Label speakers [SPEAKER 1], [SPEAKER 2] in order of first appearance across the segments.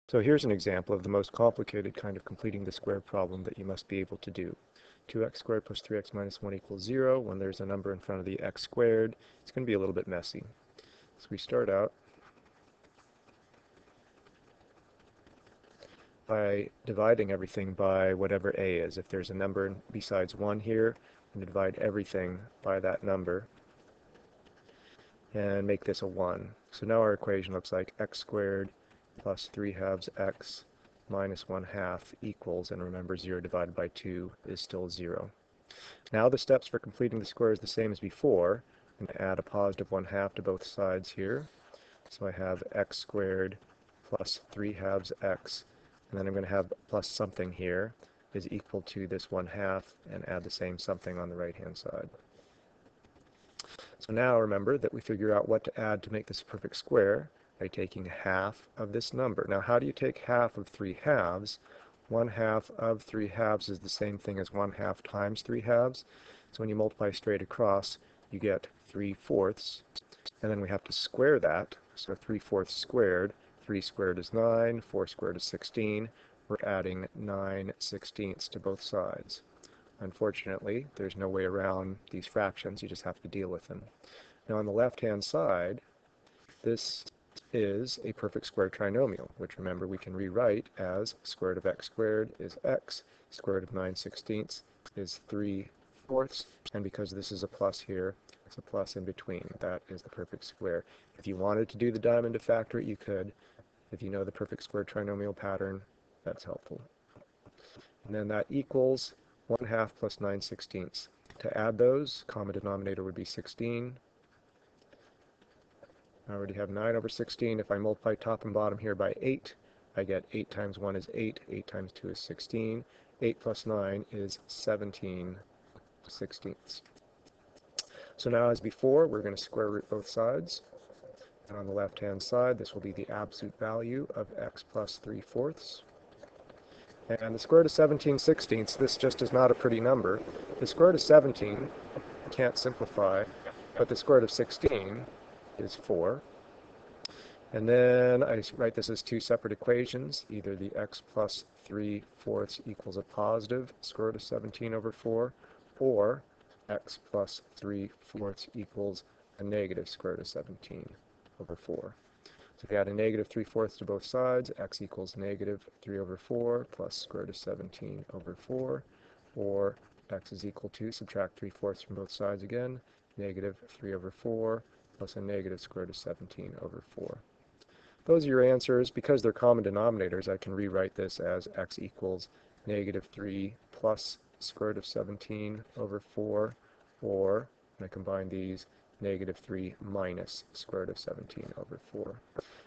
[SPEAKER 1] So here's an example of the most complicated kind of completing the square problem that you must be able to do. 2x squared plus 3x minus 1 equals 0. When there's a number in front of the x squared, it's going to be a little bit messy. So we start out by dividing everything by whatever a is. If there's a number besides 1 here, I'm going to divide everything by that number and make this a 1. So now our equation looks like x squared plus 3 halves x minus 1 half equals, and remember 0 divided by 2 is still 0. Now the steps for completing the square is the same as before. I'm going to add a positive 1 half to both sides here. So I have x squared plus 3 halves x, and then I'm going to have plus something here is equal to this 1 half, and add the same something on the right hand side. So now remember that we figure out what to add to make this a perfect square by taking half of this number. Now how do you take half of 3 halves? 1 half of 3 halves is the same thing as 1 half times 3 halves. So when you multiply straight across, you get 3/4, and then we have to square that. So 3/4 squared, 3 squared is 9, 4 squared is 16. We're adding 9/16 to both sides. Unfortunately, there's no way around these fractions, you just have to deal with them. Now on the left-hand side, this is a perfect square trinomial, which remember we can rewrite as square root of x squared is x, square root of 9/16 is 3/4, and because this is a plus here, it's a plus in between. That is the perfect square. If you wanted to do the diamond to factor it, you could. If you know the perfect square trinomial pattern, that's helpful. And then that equals 1 half plus 9/16. To add those, common denominator would be 16. I already have 9 over 16. If I multiply top and bottom here by 8, I get 8 times 1 is 8, 8 times 2 is 16. 8 plus 9 is 17/16. So now as before, we're going to square root both sides. And on the left-hand side, this will be the absolute value of x plus 3/4. And the square root of 17/16, this just is not a pretty number. The square root of 17 can't simplify, but the square root of 16 is 4. And then I write this as two separate equations. Either the x plus 3/4 equals a positive square root of 17 over 4, or x plus 3/4 equals a negative square root of 17 over 4. So if you add a negative 3/4 to both sides, x equals negative 3 over 4 plus square root of 17 over 4, or x is equal to, subtract 3/4 from both sides again, negative 3 over 4 plus a negative square root of 17 over 4. Those are your answers. Because they're common denominators, I can rewrite this as x equals negative 3 plus square root of 17 over 4, or, when I combine these, negative 3 minus square root of 17 over 4.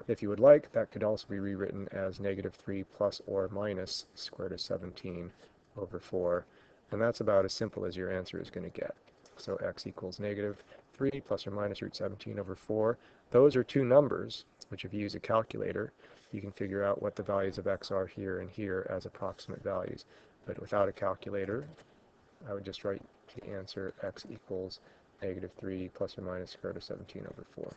[SPEAKER 1] If you would like, that could also be rewritten as negative 3 plus or minus square root of 17 over 4, and that's about as simple as your answer is going to get. So x equals negative 3 plus or minus root 17 over 4. Those are two numbers, which if you use a calculator, you can figure out what the values of x are here and here as approximate values. But without a calculator, I would just write the answer x equals negative 3 plus or minus square root of 17 over 4.